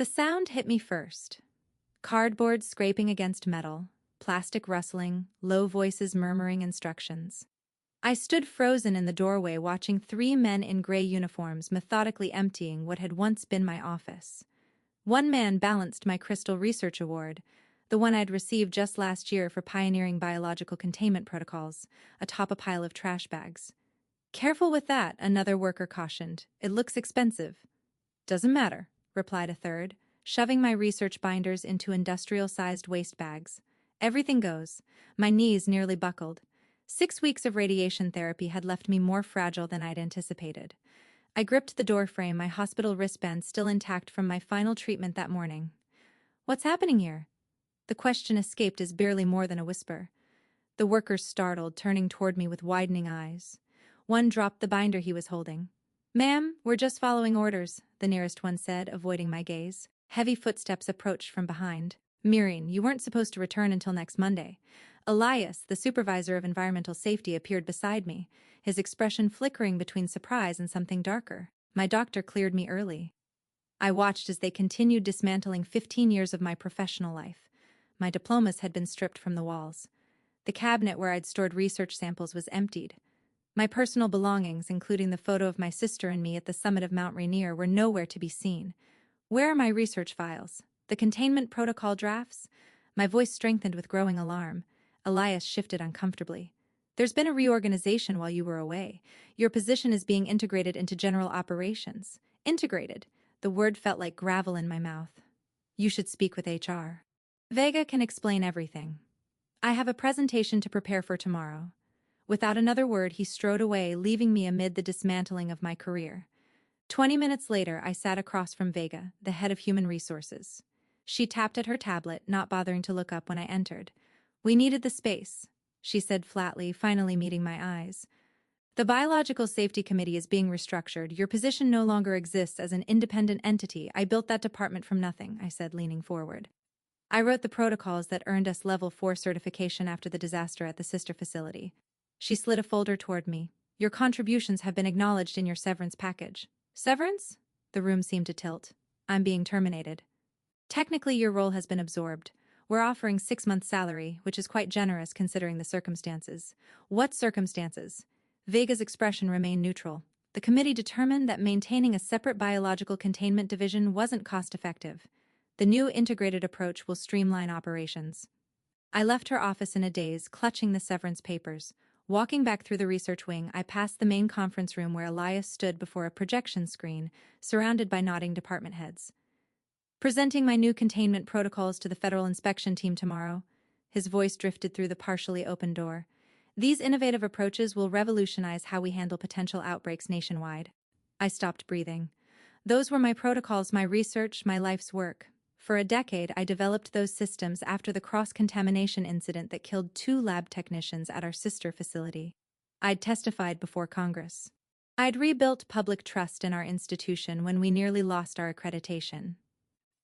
The sound hit me first. Cardboard scraping against metal, plastic rustling, low voices murmuring instructions. I stood frozen in the doorway watching three men in gray uniforms methodically emptying what had once been my office. One man balanced my Crystal Research Award, the one I'd received just last year for pioneering biological containment protocols, atop a pile of trash bags. "Careful with that," another worker cautioned. "It looks expensive." "Doesn't matter," replied a third, shoving my research binders into industrial-sized waste bags. "Everything goes." My knees nearly buckled. 6 weeks of radiation therapy had left me more fragile than I'd anticipated. I gripped the doorframe, my hospital wristband still intact from my final treatment that morning. "What's happening here?" The question escaped as barely more than a whisper. The workers startled, turning toward me with widening eyes. One dropped the binder he was holding. "Ma'am, we're just following orders," the nearest one said, avoiding my gaze. Heavy footsteps approached from behind. "Miriam, you weren't supposed to return until next Monday." Elias, the supervisor of environmental safety, appeared beside me, his expression flickering between surprise and something darker. "My doctor cleared me early." I watched as they continued dismantling 15 years of my professional life. My diplomas had been stripped from the walls. The cabinet where I'd stored research samples was emptied. My personal belongings, including the photo of my sister and me at the summit of Mount Rainier, were nowhere to be seen. "Where are my research files? The containment protocol drafts?" My voice strengthened with growing alarm. Elias shifted uncomfortably. "There's been a reorganization while you were away. Your position is being integrated into general operations." Integrated. The word felt like gravel in my mouth. "You should speak with HR. Vega can explain everything. I have a presentation to prepare for tomorrow." Without another word, he strode away, leaving me amid the dismantling of my career. 20 minutes later, I sat across from Vega, the head of human resources. She tapped at her tablet, not bothering to look up when I entered. "We needed the space," she said flatly, finally meeting my eyes. "The Biological Safety Committee is being restructured. Your position no longer exists as an independent entity. I built that department from nothing," I said, leaning forward. "I wrote the protocols that earned us Level 4 certification after the disaster at the sister facility." She slid a folder toward me. "Your contributions have been acknowledged in your severance package." "Severance?" The room seemed to tilt. "I'm being terminated." "Technically, your role has been absorbed. We're offering 6 months' salary, which is quite generous considering the circumstances." "What circumstances?" Vega's expression remained neutral. "The committee determined that maintaining a separate biological containment division wasn't cost-effective. The new integrated approach will streamline operations." I left her office in a daze, clutching the severance papers. Walking back through the research wing, I passed the main conference room where Elias stood before a projection screen, surrounded by nodding department heads. "Presenting my new containment protocols to the federal inspection team tomorrow." His voice drifted through the partially open door. "These innovative approaches will revolutionize how we handle potential outbreaks nationwide." I stopped breathing. Those were my protocols, my research, my life's work. For a decade, I developed those systems after the cross-contamination incident that killed 2 lab technicians at our sister facility. I'd testified before Congress. I'd rebuilt public trust in our institution when we nearly lost our accreditation.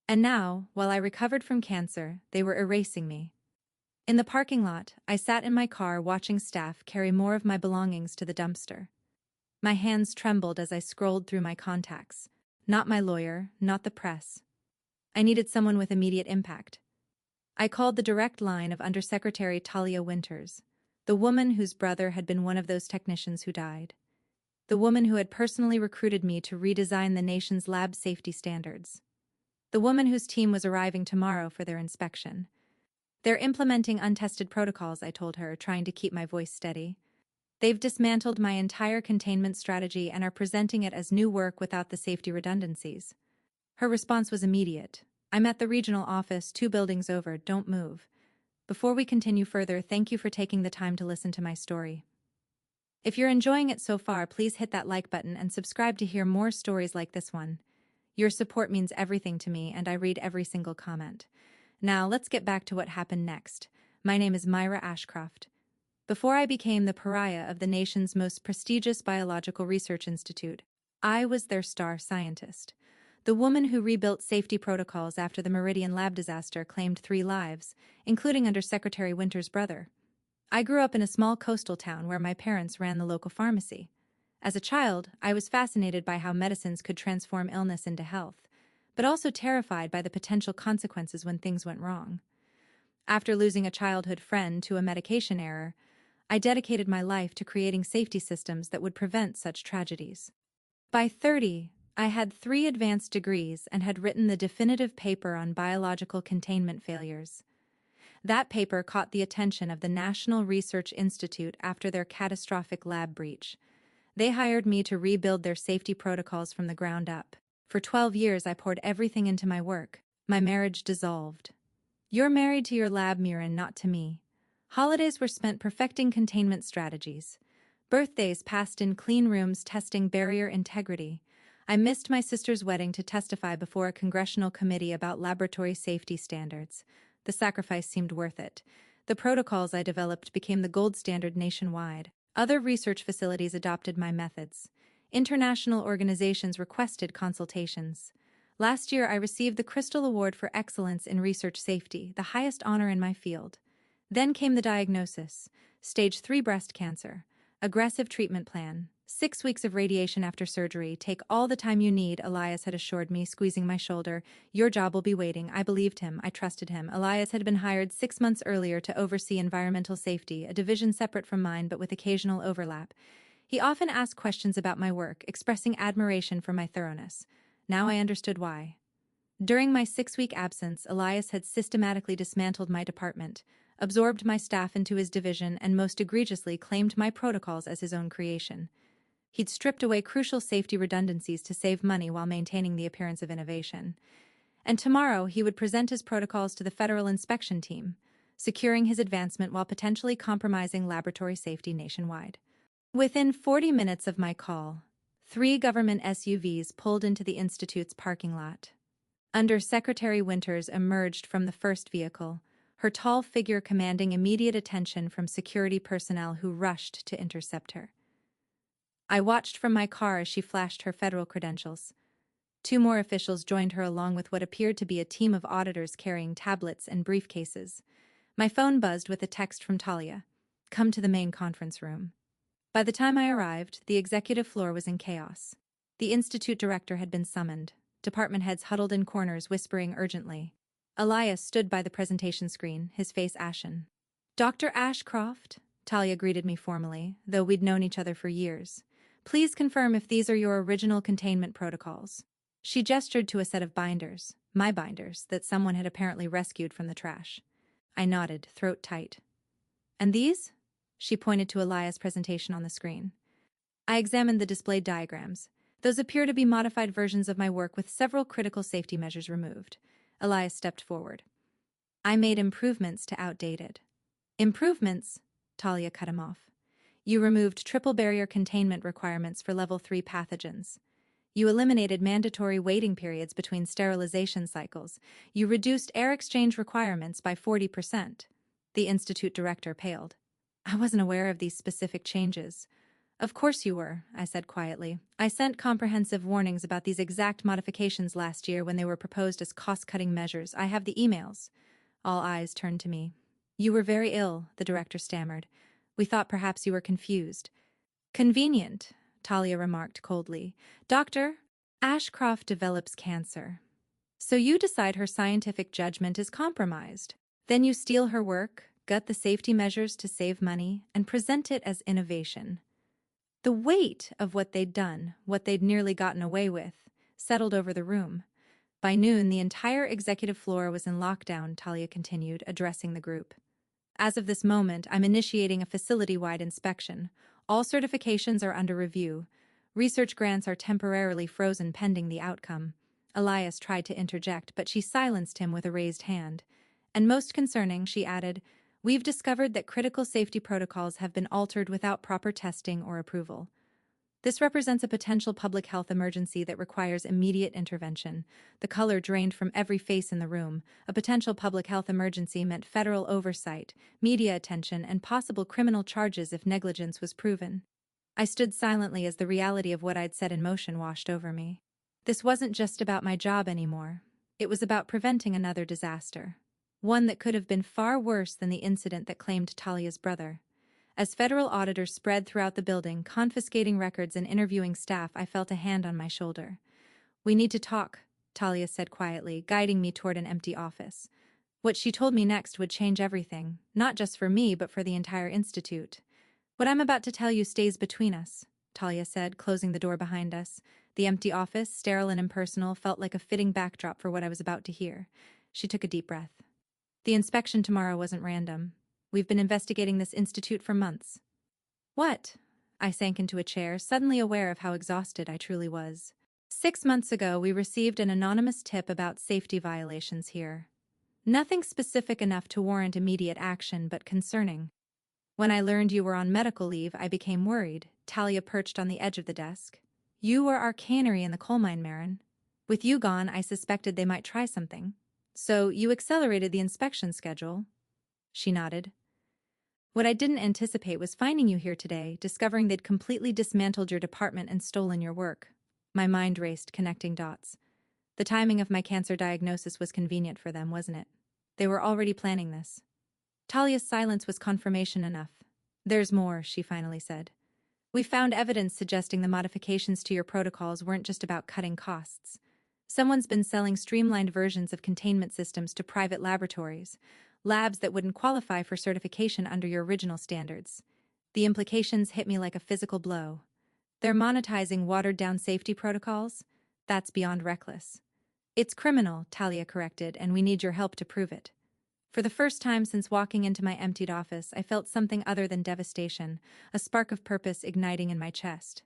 And now, while I recovered from cancer, they were erasing me. In the parking lot, I sat in my car watching staff carry more of my belongings to the dumpster. My hands trembled as I scrolled through my contacts. Not my lawyer, not the press. I needed someone with immediate impact. I called the direct line of Undersecretary Talia Winters, the woman whose brother had been one of those technicians who died. The woman who had personally recruited me to redesign the nation's lab safety standards. The woman whose team was arriving tomorrow for their inspection. "They're implementing untested protocols," I told her, trying to keep my voice steady. "They've dismantled my entire containment strategy and are presenting it as new work without the safety redundancies." Her response was immediate. "I'm at the regional office, 2 buildings over, don't move." Before we continue further, thank you for taking the time to listen to my story. If you're enjoying it so far, please hit that like button and subscribe to hear more stories like this one. Your support means everything to me, and I read every single comment. Now, let's get back to what happened next. My name is Myra Ashcroft. Before I became the pariah of the nation's most prestigious biological research institute, I was their star scientist. The woman who rebuilt safety protocols after the Meridian lab disaster claimed 3 lives, including Undersecretary Winters' brother. I grew up in a small coastal town where my parents ran the local pharmacy. As a child, I was fascinated by how medicines could transform illness into health. but also terrified by the potential consequences when things went wrong. After losing a childhood friend to a medication error, I dedicated my life to creating safety systems that would prevent such tragedies. By 30, I had 3 advanced degrees and had written the definitive paper on biological containment failures. That paper caught the attention of the National Research Institute after their catastrophic lab breach. They hired me to rebuild their safety protocols from the ground up. For 12 years, I poured everything into my work. My marriage dissolved. You're married to your lab, Mirren, not to me. Holidays were spent perfecting containment strategies. Birthdays passed in clean rooms testing barrier integrity. I missed my sister's wedding to testify before a congressional committee about laboratory safety standards. The sacrifice seemed worth it. The protocols I developed became the gold standard nationwide. Other research facilities adopted my methods. International organizations requested consultations. Last year, I received the Crystal Award for Excellence in Research Safety, the highest honor in my field. Then came the diagnosis: stage 3 breast cancer. Aggressive treatment plan. 6 weeks of radiation after surgery. Take all the time you need, Elias had assured me, squeezing my shoulder. Your job will be waiting. I believed him. I trusted him. Elias had been hired 6 months earlier to oversee environmental safety, a division separate from mine but with occasional overlap. He often asked questions about my work, expressing admiration for my thoroughness. Now I understood why. During my 6-week absence, Elias had systematically dismantled my department, absorbed my staff into his division, and most egregiously claimed my protocols as his own creation. He'd stripped away crucial safety redundancies to save money while maintaining the appearance of innovation. And tomorrow he would present his protocols to the federal inspection team, securing his advancement while potentially compromising laboratory safety nationwide. Within 40 minutes of my call, 3 government SUVs pulled into the Institute's parking lot. Under Secretary Winters emerged from the first vehicle, her tall figure commanding immediate attention from security personnel who rushed to intercept her. I watched from my car as she flashed her federal credentials. 2 more officials joined her along with what appeared to be a team of auditors carrying tablets and briefcases. My phone buzzed with a text from Talia. Come to the main conference room. By the time I arrived, the executive floor was in chaos. The institute director had been summoned. Department heads huddled in corners, whispering urgently. Elias stood by the presentation screen, his face ashen. Dr. Ashcroft, Talia greeted me formally, though we'd known each other for years. Please confirm if these are your original containment protocols. She gestured to a set of binders, my binders, that someone had apparently rescued from the trash. I nodded, throat tight. And these? She pointed to Elias' presentation on the screen. I examined the displayed diagrams. Those appear to be modified versions of my work with several critical safety measures removed. Elias stepped forward. I made improvements to outdated. Improvements? Talia cut him off. You removed triple barrier containment requirements for level 3 pathogens. You eliminated mandatory waiting periods between sterilization cycles. You reduced air exchange requirements by 40%. The institute director paled. I wasn't aware of these specific changes. Of course you were, I said quietly. I sent comprehensive warnings about these exact modifications last year when they were proposed as cost-cutting measures. I have the emails. All eyes turned to me. You were very ill, the director stammered. We thought perhaps you were confused. Convenient, Talia remarked coldly. Dr. Ashcroft develops cancer. So you decide her scientific judgment is compromised. Then you steal her work, gut the safety measures to save money, and present it as innovation. The weight of what they'd done, what they'd nearly gotten away with, settled over the room. By noon, the entire executive floor was in lockdown, Talia continued, addressing the group. As of this moment, I'm initiating a facility-wide inspection. All certifications are under review. Research grants are temporarily frozen pending the outcome. Elias tried to interject, but she silenced him with a raised hand. And most concerning, she added, we've discovered that critical safety protocols have been altered without proper testing or approval. This represents a potential public health emergency that requires immediate intervention. The color drained from every face in the room. A potential public health emergency meant federal oversight, media attention, and possible criminal charges if negligence was proven. I stood silently as the reality of what I'd set in motion washed over me. This wasn't just about my job anymore. It was about preventing another disaster. One that could have been far worse than the incident that claimed Talia's brother. As federal auditors spread throughout the building, confiscating records and interviewing staff, I felt a hand on my shoulder. We need to talk, Talia said quietly, guiding me toward an empty office. What she told me next would change everything, not just for me but for the entire institute. What I'm about to tell you stays between us, Talia said, closing the door behind us. The empty office, sterile and impersonal, felt like a fitting backdrop for what I was about to hear. She took a deep breath. The inspection tomorrow wasn't random. We've been investigating this institute for months. What? I sank into a chair, suddenly aware of how exhausted I truly was. 6 months ago, we received an anonymous tip about safety violations here. Nothing specific enough to warrant immediate action, but concerning. When I learned you were on medical leave, I became worried. Talia perched on the edge of the desk. You were our canary in the coal mine, Marin. With you gone, I suspected they might try something. So you accelerated the inspection schedule? She nodded. What I didn't anticipate was finding you here today, discovering they'd completely dismantled your department and stolen your work. My mind raced, connecting dots. The timing of my cancer diagnosis was convenient for them, wasn't it? They were already planning this. Talia's silence was confirmation enough. There's more, she finally said. We found evidence suggesting the modifications to your protocols weren't just about cutting costs. Someone's been selling streamlined versions of containment systems to private laboratories, labs that wouldn't qualify for certification under your original standards. The implications hit me like a physical blow. They're monetizing watered-down safety protocols? That's beyond reckless. It's criminal, Talia corrected, and we need your help to prove it. For the first time since walking into my emptied office, I felt something other than devastation, a spark of purpose igniting in my chest.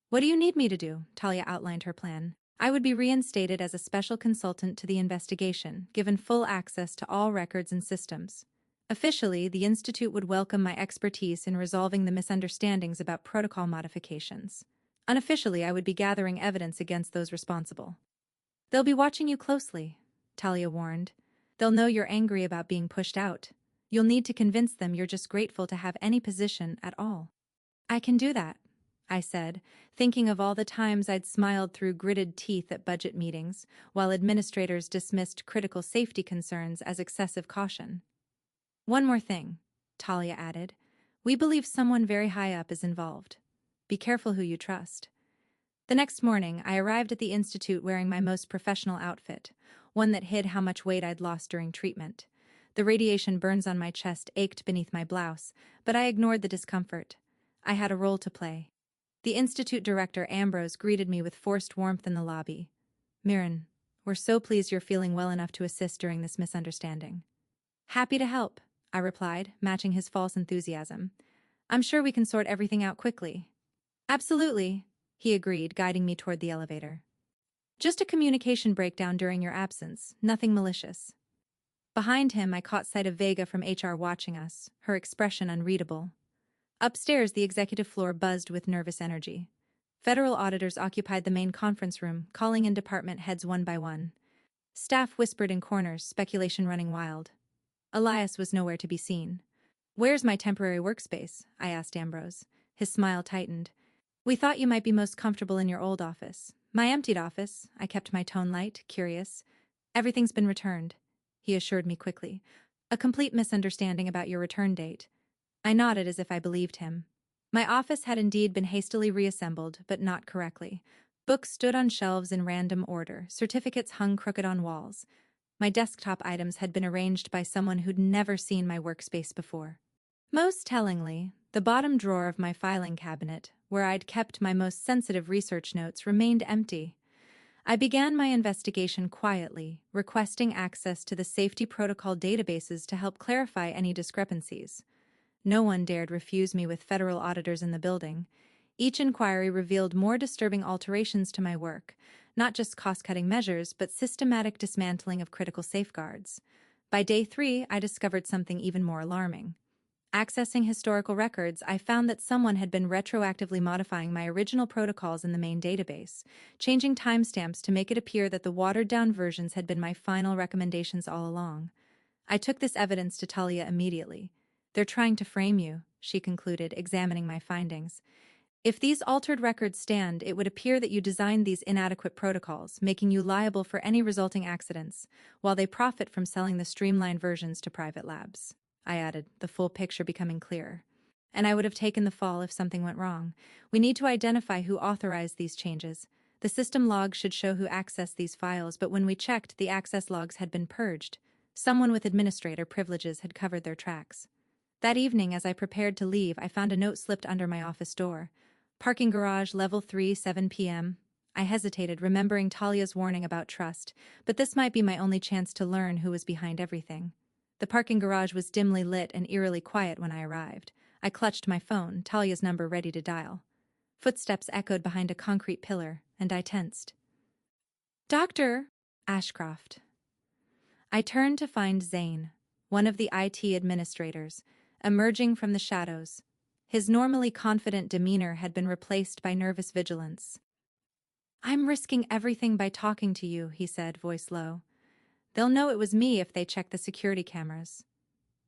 What do you need me to do? Talia outlined her plan. I would be reinstated as a special consultant to the investigation, given full access to all records and systems. Officially, the Institute would welcome my expertise in resolving the misunderstandings about protocol modifications. Unofficially, I would be gathering evidence against those responsible. They'll be watching you closely, Talia warned. They'll know you're angry about being pushed out. You'll need to convince them you're just grateful to have any position at all. I can do that, I said, thinking of all the times I'd smiled through gritted teeth at budget meetings, while administrators dismissed critical safety concerns as excessive caution. One more thing, Talia added. We believe someone very high up is involved. Be careful who you trust. The next morning, I arrived at the institute wearing my most professional outfit, one that hid how much weight I'd lost during treatment. The radiation burns on my chest ached beneath my blouse, but I ignored the discomfort. I had a role to play. The institute director, Ambrose, greeted me with forced warmth in the lobby. Mirren, we're so pleased you're feeling well enough to assist during this misunderstanding. Happy to help, I replied, matching his false enthusiasm. I'm sure we can sort everything out quickly. Absolutely, he agreed, guiding me toward the elevator. Just a communication breakdown during your absence, nothing malicious. Behind him, I caught sight of Vega from HR watching us, her expression unreadable. Upstairs, the executive floor buzzed with nervous energy. Federal auditors occupied the main conference room, calling in department heads one by one. Staff whispered in corners, speculation running wild. Elias was nowhere to be seen. Where's my temporary workspace? I asked Ambrose. His smile tightened. We thought you might be most comfortable in your old office. My emptied office, I kept my tone light, curious. Everything's been returned, he assured me quickly. A complete misunderstanding about your return date. I nodded as if I believed him. My office had indeed been hastily reassembled, but not correctly. Books stood on shelves in random order, certificates hung crooked on walls. My desktop items had been arranged by someone who'd never seen my workspace before. Most tellingly, the bottom drawer of my filing cabinet, where I'd kept my most sensitive research notes, remained empty. I began my investigation quietly, requesting access to the safety protocol databases to help clarify any discrepancies. No one dared refuse me with federal auditors in the building. Each inquiry revealed more disturbing alterations to my work, not just cost-cutting measures, but systematic dismantling of critical safeguards. By day 3, I discovered something even more alarming. Accessing historical records, I found that someone had been retroactively modifying my original protocols in the main database, changing timestamps to make it appear that the watered-down versions had been my final recommendations all along. I took this evidence to Talia immediately. They're trying to frame you, she concluded, examining my findings. If these altered records stand, it would appear that you designed these inadequate protocols, making you liable for any resulting accidents, while they profit from selling the streamlined versions to private labs. I added, the full picture becoming clearer. And I would have taken the fall if something went wrong. We need to identify who authorized these changes. The system logs should show who accessed these files, but when we checked, the access logs had been purged. Someone with administrator privileges had covered their tracks. That evening, as I prepared to leave, I found a note slipped under my office door. Parking garage, level 3, 7 p.m. I hesitated, remembering Talia's warning about trust, but this might be my only chance to learn who was behind everything. The parking garage was dimly lit and eerily quiet when I arrived. I clutched my phone, Talia's number ready to dial. Footsteps echoed behind a concrete pillar, and I tensed. Dr. Ashcroft. I turned to find Zane, one of the IT administrators, emerging from the shadows. His normally confident demeanor had been replaced by nervous vigilance. I'm risking everything by talking to you, he said, voice low. They'll know it was me if they check the security cameras.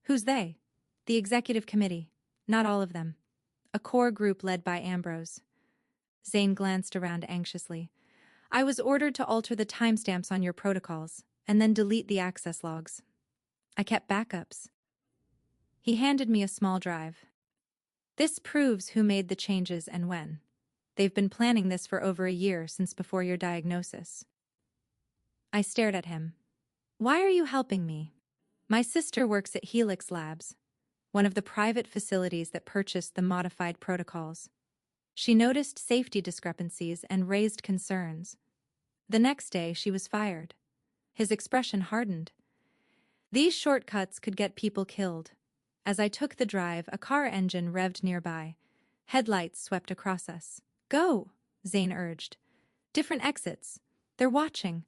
Who's they? The executive committee. Not all of them. A core group led by Ambrose. Zane glanced around anxiously. I was ordered to alter the timestamps on your protocols, and then delete the access logs. I kept backups. He handed me a small drive. This proves who made the changes and when. They've been planning this for over a year, since before your diagnosis. I stared at him. Why are you helping me? My sister works at Helix Labs, one of the private facilities that purchased the modified protocols. She noticed safety discrepancies and raised concerns. The next day, she was fired. His expression hardened. These shortcuts could get people killed. As I took the drive, a car engine revved nearby. Headlights swept across us. Go, Zane urged. Different exits. They're watching.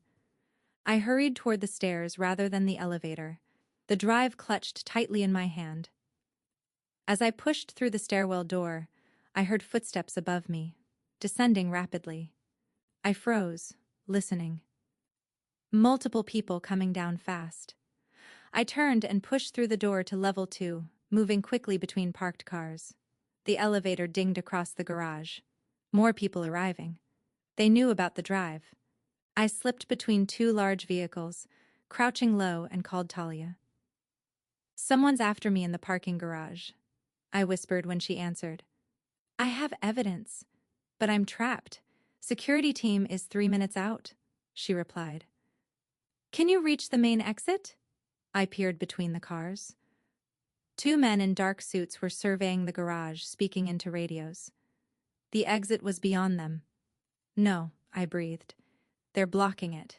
I hurried toward the stairs rather than the elevator. The drive clutched tightly in my hand. As I pushed through the stairwell door, I heard footsteps above me, descending rapidly. I froze, listening. Multiple people coming down fast. I turned and pushed through the door to level 2, moving quickly between parked cars. The elevator dinged across the garage. More people arriving. They knew about the drive. I slipped between 2 large vehicles, crouching low, and called Talia. Someone's after me in the parking garage, I whispered when she answered. I have evidence, but I'm trapped. Security team is 3 minutes out, she replied. Can you reach the main exit? I peered between the cars. 2 men in dark suits were surveying the garage, speaking into radios. The exit was beyond them. No, I breathed. They're blocking it.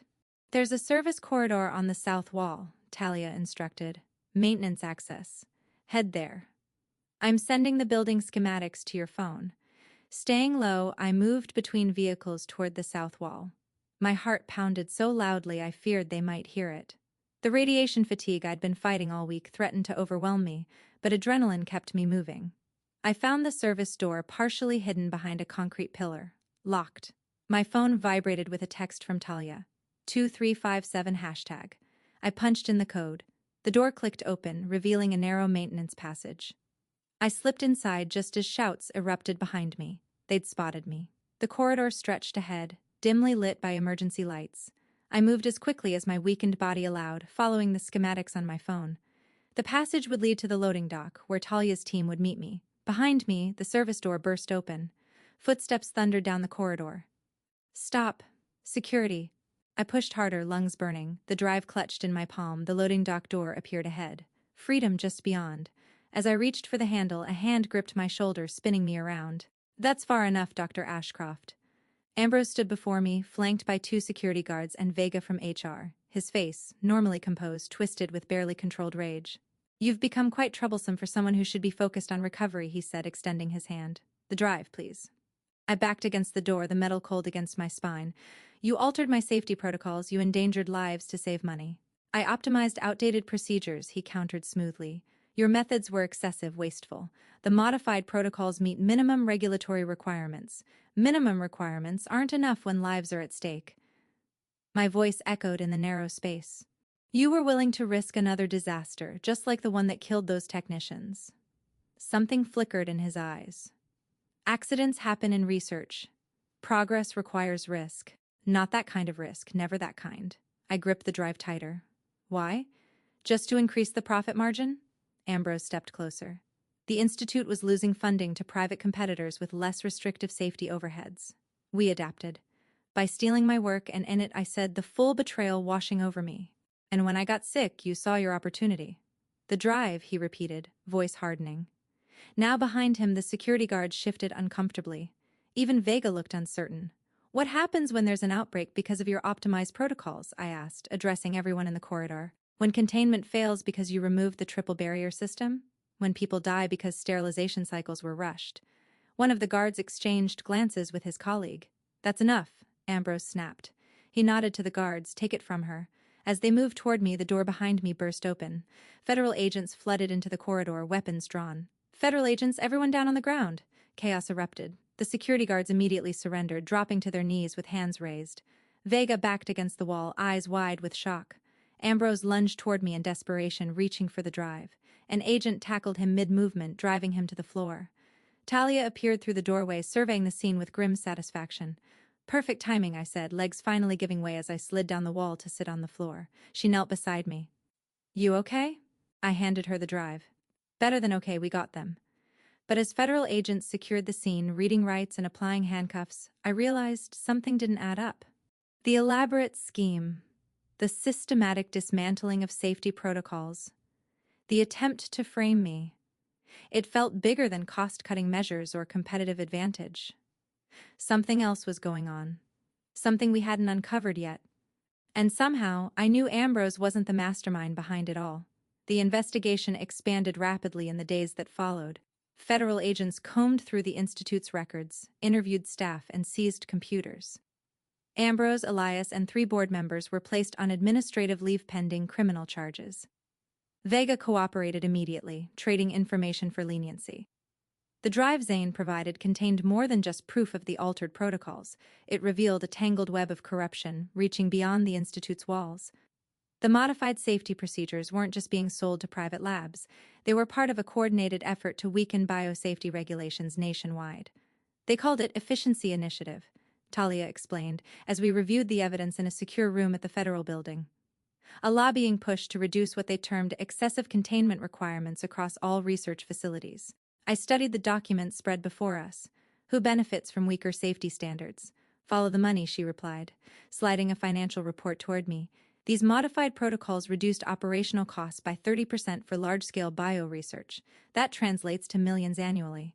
There's a service corridor on the south wall, Talia instructed. Maintenance access. Head there. I'm sending the building schematics to your phone. Staying low, I moved between vehicles toward the south wall. My heart pounded so loudly I feared they might hear it. The radiation fatigue I'd been fighting all week threatened to overwhelm me, but adrenaline kept me moving. I found the service door partially hidden behind a concrete pillar, locked. My phone vibrated with a text from Talia. 2357 hashtag. I punched in the code. The door clicked open, revealing a narrow maintenance passage. I slipped inside just as shouts erupted behind me. They'd spotted me. The corridor stretched ahead, dimly lit by emergency lights. I moved as quickly as my weakened body allowed, following the schematics on my phone. The passage would lead to the loading dock, where Talia's team would meet me. Behind me, the service door burst open. Footsteps thundered down the corridor. Stop. Security. I pushed harder, lungs burning. The drive clutched in my palm. The loading dock door appeared ahead. Freedom just beyond. As I reached for the handle, a hand gripped my shoulder, spinning me around. That's far enough, Dr. Ashcroft. Ambrose stood before me, flanked by 2 security guards and Vega from HR. His face, normally composed, twisted with barely controlled rage. You've become quite troublesome for someone who should be focused on recovery, he said, extending his hand. The drive, please. I backed against the door, the metal cold against my spine. You altered my safety protocols, you endangered lives to save money. I optimized outdated procedures, he countered smoothly. Your methods were excessive, wasteful. The modified protocols meet minimum regulatory requirements. Minimum requirements aren't enough when lives are at stake. My voice echoed in the narrow space. You were willing to risk another disaster, just like the one that killed those technicians. Something flickered in his eyes. Accidents happen in research. Progress requires risk. Not that kind of risk, never that kind. I gripped the drive tighter. Why? Just to increase the profit margin? Ambrose stepped closer. The institute was losing funding to private competitors with less restrictive safety overheads. We adapted. By stealing my work, and in it I said the full betrayal washing over me. And when I got sick, you saw your opportunity. The drive, he repeated, voice hardening. Now behind him, the security guards shifted uncomfortably. Even Vega looked uncertain. What happens when there's an outbreak because of your optimized protocols? I asked, addressing everyone in the corridor. When containment fails because you removed the triple barrier system? When people die because sterilization cycles were rushed? One of the guards exchanged glances with his colleague. That's enough, Ambrose snapped. He nodded to the guards. Take it from her. As they moved toward me, the door behind me burst open. Federal agents flooded into the corridor, weapons drawn. Federal agents, everyone down on the ground. Chaos erupted. The security guards immediately surrendered, dropping to their knees with hands raised. Vega backed against the wall, eyes wide with shock. Ambrose lunged toward me in desperation, reaching for the drive. An agent tackled him mid-movement, driving him to the floor. Talia appeared through the doorway, surveying the scene with grim satisfaction. Perfect timing, I said, legs finally giving way as I slid down the wall to sit on the floor. She knelt beside me. You okay? I handed her the drive. Better than okay, we got them. But as federal agents secured the scene, reading rights and applying handcuffs, I realized something didn't add up. The elaborate scheme, the systematic dismantling of safety protocols, the attempt to frame me, it felt bigger than cost-cutting measures or competitive advantage. Something else was going on. Something we hadn't uncovered yet. And somehow, I knew Ambrose wasn't the mastermind behind it all. The investigation expanded rapidly in the days that followed. Federal agents combed through the Institute's records, interviewed staff, and seized computers. Ambrose, Elias, and 3 board members were placed on administrative leave pending criminal charges. Vega cooperated immediately, trading information for leniency. The drive Zane provided contained more than just proof of the altered protocols. It revealed a tangled web of corruption reaching beyond the Institute's walls. The modified safety procedures weren't just being sold to private labs. They were part of a coordinated effort to weaken biosafety regulations nationwide. They called it Efficiency Initiative, Talia explained, as we reviewed the evidence in a secure room at the federal building. A lobbying push to reduce what they termed excessive containment requirements across all research facilities. I studied the documents spread before us. Who benefits from weaker safety standards? Follow the money, she replied, sliding a financial report toward me. These modified protocols reduced operational costs by 30% for large-scale bio-research. That translates to millions annually.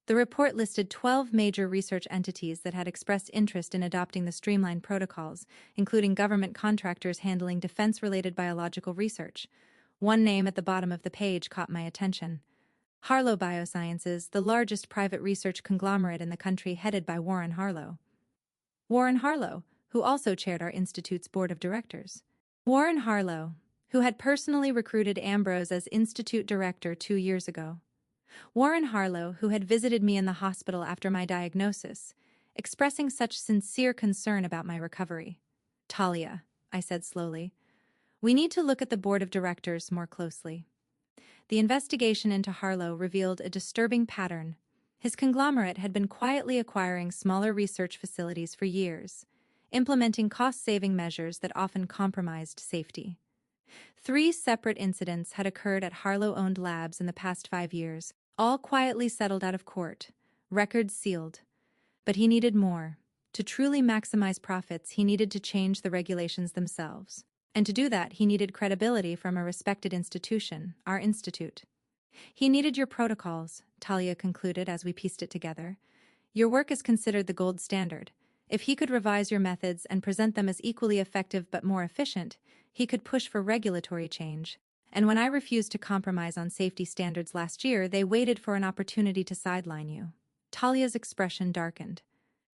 The report listed 12 major research entities that had expressed interest in adopting the streamlined protocols, including government contractors handling defense-related biological research. One name at the bottom of the page caught my attention. Harlow Biosciences, the largest private research conglomerate in the country headed by Warren Harlow. Warren Harlow, who also chaired our institute's board of directors. Warren Harlow, who had personally recruited Ambrose as institute director 2 years ago. Warren Harlow, who had visited me in the hospital after my diagnosis, expressing such sincere concern about my recovery. Talia, I said slowly, we need to look at the board of directors more closely. The investigation into Harlow revealed a disturbing pattern. His conglomerate had been quietly acquiring smaller research facilities for years, implementing cost-saving measures that often compromised safety. 3 separate incidents had occurred at Harlow-owned labs in the past 5 years, all quietly settled out of court, records sealed. But he needed more. To truly maximize profits, he needed to change the regulations themselves. And to do that, he needed credibility from a respected institution, our institute. He needed your protocols, Talia concluded as we pieced it together. Your work is considered the gold standard. If he could revise your methods and present them as equally effective but more efficient, he could push for regulatory change. And when I refused to compromise on safety standards last year, they waited for an opportunity to sideline you. Talia's expression darkened.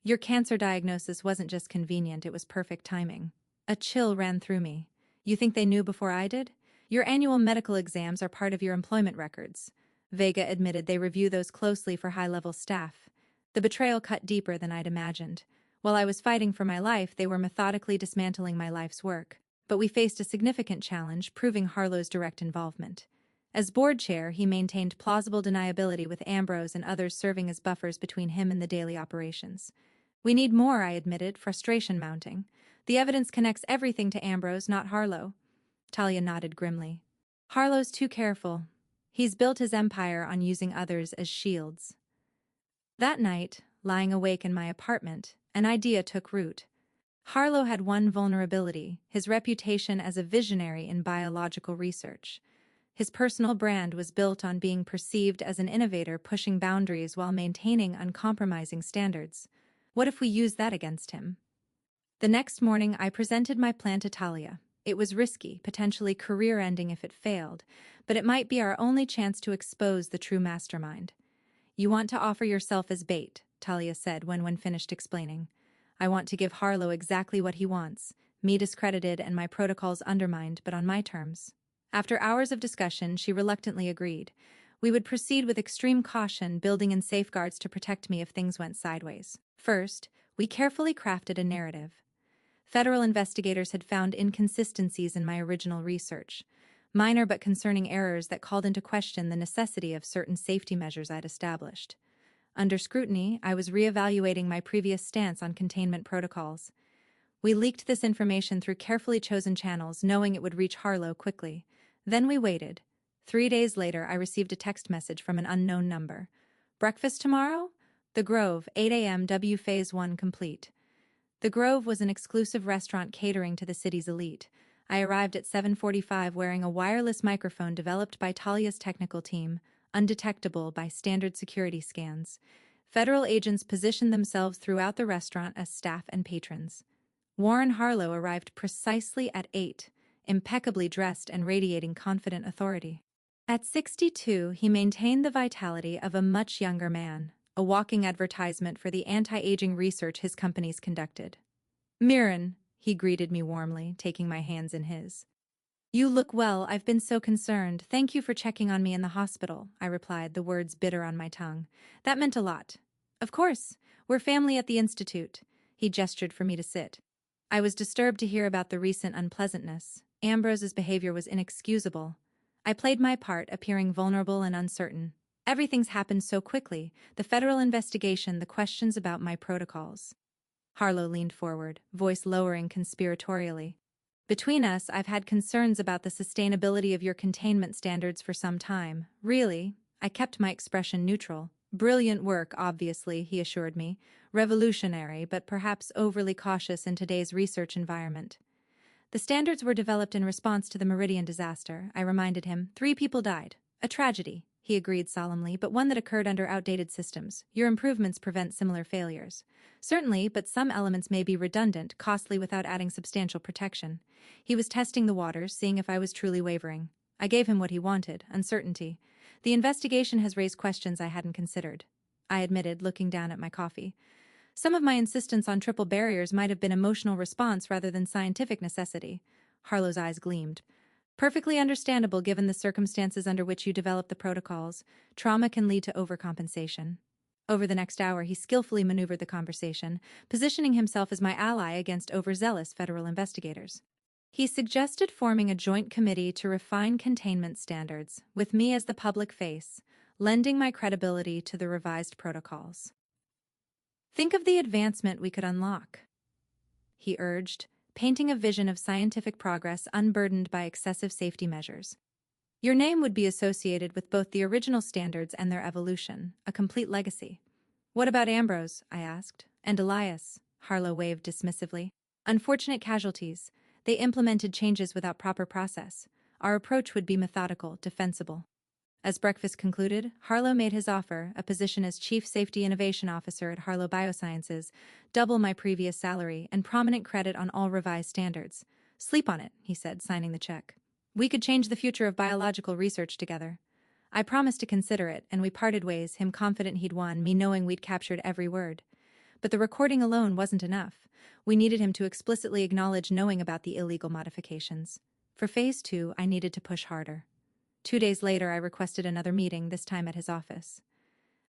Your cancer diagnosis wasn't just convenient, it was perfect timing. A chill ran through me. You think they knew before I did? Your annual medical exams are part of your employment records. Vega admitted they review those closely for high-level staff. The betrayal cut deeper than I'd imagined. While I was fighting for my life, they were methodically dismantling my life's work. But we faced a significant challenge, proving Harlow's direct involvement. As board chair, he maintained plausible deniability with Ambrose and others serving as buffers between him and the daily operations. We need more, I admitted, frustration mounting. The evidence connects everything to Ambrose, not Harlow. Talia nodded grimly. Harlow's too careful. He's built his empire on using others as shields. That night, lying awake in my apartment, an idea took root. Harlow had one vulnerability: his reputation as a visionary in biological research. His personal brand was built on being perceived as an innovator pushing boundaries while maintaining uncompromising standards. What if we used that against him? The next morning, I presented my plan to Talia. It was risky, potentially career-ending if it failed, but it might be our only chance to expose the true mastermind. "You want to offer yourself as bait," Talia said when finished explaining. "I want to give Harlow exactly what he wants, me discredited and my protocols undermined, but on my terms." After hours of discussion, she reluctantly agreed. We would proceed with extreme caution, building in safeguards to protect me if things went sideways. First, we carefully crafted a narrative. Federal investigators had found inconsistencies in my original research, minor but concerning errors that called into question the necessity of certain safety measures I'd established. Under scrutiny, I was reevaluating my previous stance on containment protocols. We leaked this information through carefully chosen channels, knowing it would reach Harlow quickly. Then we waited. 3 days later, I received a text message from an unknown number. "Breakfast tomorrow? The Grove, 8 a.m. W Phase 1 complete." The Grove was an exclusive restaurant catering to the city's elite. I arrived at 7:45 wearing a wireless microphone developed by Talia's technical team, undetectable by standard security scans. Federal agents positioned themselves throughout the restaurant as staff and patrons. Warren Harlow arrived precisely at 8, impeccably dressed and radiating confident authority. At 62, he maintained the vitality of a much younger man, a walking advertisement for the anti-aging research his companies conducted. "Mirren," he greeted me warmly, taking my hands in his. "You look well, I've been so concerned. Thank you for checking on me in the hospital," I replied, the words bitter on my tongue. That meant a lot. "Of course, we're family at the Institute." He gestured for me to sit. I was disturbed to hear about the recent unpleasantness. Ambrose's behavior was inexcusable. I played my part, appearing vulnerable and uncertain. Everything's happened so quickly: the federal investigation, the questions about my protocols. Harlow leaned forward, voice lowering conspiratorially. "Between us, I've had concerns about the sustainability of your containment standards for some time. Really?" I kept my expression neutral. "Brilliant work, obviously," he assured me. "Revolutionary, but perhaps overly cautious in today's research environment." "The standards were developed in response to the Meridian disaster," I reminded him. 3 people died. A tragedy, he agreed solemnly, but one that occurred under outdated systems. Your improvements prevent similar failures. "Certainly, but some elements may be redundant, costly without adding substantial protection." He was testing the waters, seeing if I was truly wavering. I gave him what he wanted: uncertainty. "The investigation has raised questions I hadn't considered," I admitted, looking down at my coffee. "Some of my insistence on triple barriers might have been emotional response rather than scientific necessity." Harlow's eyes gleamed. "Perfectly understandable given the circumstances under which you develop the protocols. Trauma can lead to overcompensation." Over the next hour, he skillfully maneuvered the conversation, positioning himself as my ally against overzealous federal investigators. He suggested forming a joint committee to refine containment standards, with me as the public face, lending my credibility to the revised protocols. "Think of the advancement we could unlock," he urged, painting a vision of scientific progress unburdened by excessive safety measures. "Your name would be associated with both the original standards and their evolution, a complete legacy." "What about Ambrose?" I asked. "And Elias?" Harlow waved dismissively. "Unfortunate casualties. They implemented changes without proper process. Our approach would be methodical, defensible." As breakfast concluded, Harlow made his offer, a position as Chief Safety Innovation Officer at Harlow Biosciences, double my previous salary, and prominent credit on all revised standards. "Sleep on it," he said, signing the check. "We could change the future of biological research together." I promised to consider it, and we parted ways, him confident he'd won, me knowing we'd captured every word. But the recording alone wasn't enough. We needed him to explicitly acknowledge knowing about the illegal modifications. For Phase 2, I needed to push harder. 2 days later, I requested another meeting, this time at his office.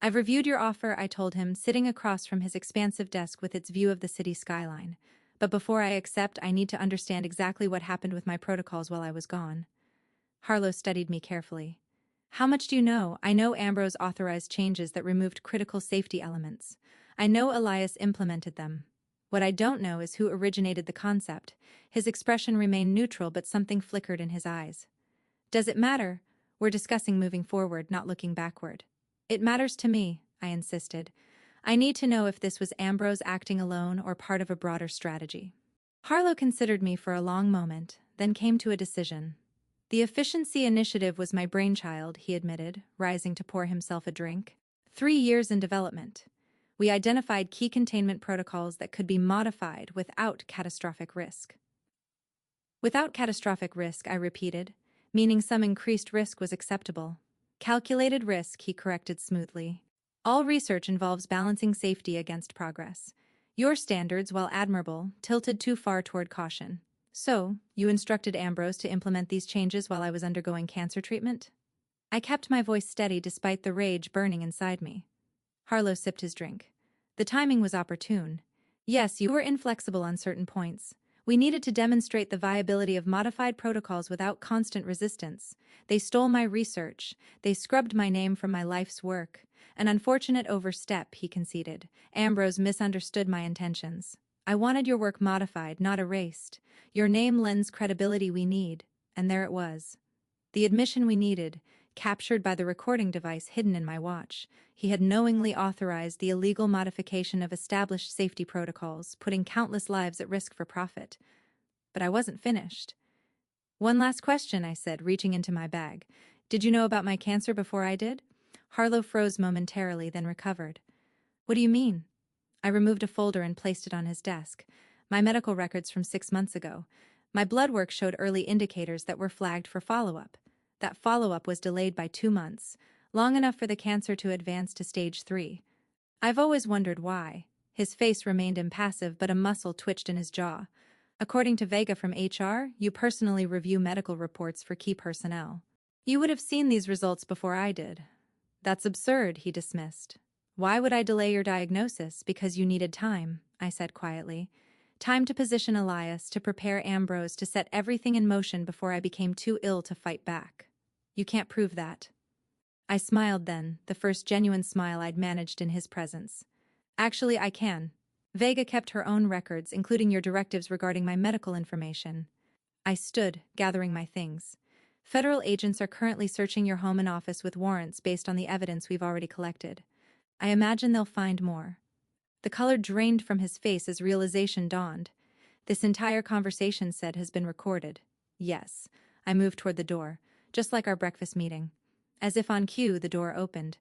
"I've reviewed your offer," I told him, sitting across from his expansive desk with its view of the city skyline. "But before I accept, I need to understand exactly what happened with my protocols while I was gone." Harlow studied me carefully. "How much do you know?" "I know Ambrose authorized changes that removed critical safety elements. I know Elias implemented them. What I don't know is who originated the concept." His expression remained neutral, but something flickered in his eyes. "Does it matter? We're discussing moving forward, not looking backward." "It matters to me," I insisted. "I need to know if this was Ambrose acting alone or part of a broader strategy." Harlow considered me for a long moment, then came to a decision. The efficiency initiative was my brainchild, he admitted, rising to pour himself a drink. 3 years in development. We identified key containment protocols that could be modified without catastrophic risk. Without catastrophic risk, I repeated, meaning some increased risk was acceptable. Calculated risk, he corrected smoothly. All research involves balancing safety against progress. Your standards, while admirable, tilted too far toward caution. So, you instructed Ambrose to implement these changes while I was undergoing cancer treatment? I kept my voice steady despite the rage burning inside me. Harlow sipped his drink. The timing was opportune. Yes, you were inflexible on certain points. We needed to demonstrate the viability of modified protocols without constant resistance. They stole my research. They scrubbed my name from my life's work. An unfortunate overstep, he conceded. Ambrose misunderstood my intentions. I wanted your work modified, not erased. Your name lends credibility we need. And there it was. The admission we needed, captured by the recording device hidden in my watch. He had knowingly authorized the illegal modification of established safety protocols, putting countless lives at risk for profit. But I wasn't finished. One last question, I said, reaching into my bag. Did you know about my cancer before I did? Harlow froze momentarily, then recovered. What do you mean? I removed a folder and placed it on his desk. My medical records from 6 months ago. My blood work showed early indicators that were flagged for follow-up. That follow-up was delayed by 2 months, long enough for the cancer to advance to stage 3. I've always wondered why. His face remained impassive, but a muscle twitched in his jaw. According to Vega from HR, you personally review medical reports for key personnel. You would have seen these results before I did. That's absurd, he dismissed. Why would I delay your diagnosis? Because you needed time, I said quietly. Time to position Elias, to prepare Ambrose, to set everything in motion before I became too ill to fight back. You can't prove that. I smiled then, the first genuine smile I'd managed in his presence. Actually, I can. Vega kept her own records, including your directives regarding my medical information. I stood, gathering my things. Federal agents are currently searching your home and office with warrants based on the evidence we've already collected. I imagine they'll find more. The color drained from his face as realization dawned. This entire conversation, said, has been recorded. Yes. I moved toward the door, just like our breakfast meeting. As if on cue, the door opened.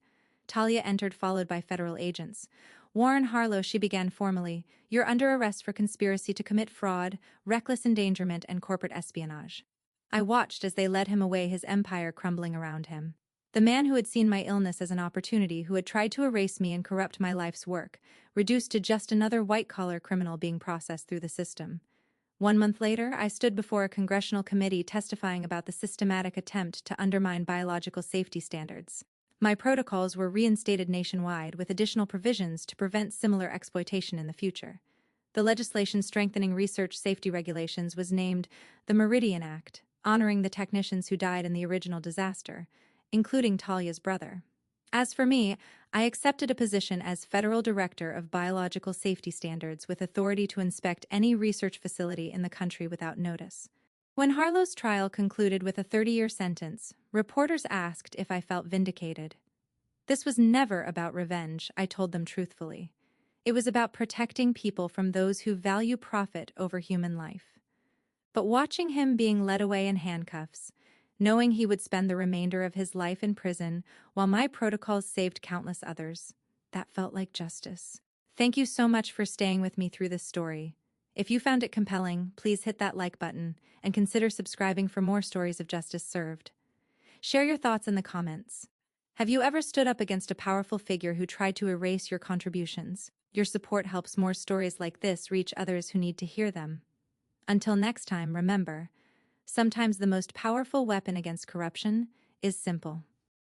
Talia entered, followed by federal agents. Warren Harlow, she began formally. You're under arrest for conspiracy to commit fraud, reckless endangerment, and corporate espionage. I watched as they led him away, his empire crumbling around him. The man who had seen my illness as an opportunity, who had tried to erase me and corrupt my life's work, reduced to just another white-collar criminal being processed through the system. 1 month later, I stood before a congressional committee testifying about the systematic attempt to undermine biological safety standards. My protocols were reinstated nationwide with additional provisions to prevent similar exploitation in the future. The legislation strengthening research safety regulations was named the Meridian Act, honoring the technicians who died in the original disaster, including Talia's brother. As for me, I accepted a position as Federal Director of Biological Safety Standards with authority to inspect any research facility in the country without notice. When Harlow's trial concluded with a 30-year sentence, reporters asked if I felt vindicated. This was never about revenge, I told them truthfully. It was about protecting people from those who value profit over human life. But watching him being led away in handcuffs, knowing he would spend the remainder of his life in prison while my protocols saved countless others, that felt like justice. Thank you so much for staying with me through this story. If you found it compelling, please hit that like button and consider subscribing for more stories of justice served. Share your thoughts in the comments. Have you ever stood up against a powerful figure who tried to erase your contributions? Your support helps more stories like this reach others who need to hear them. Until next time, remember, sometimes the most powerful weapon against corruption is simple.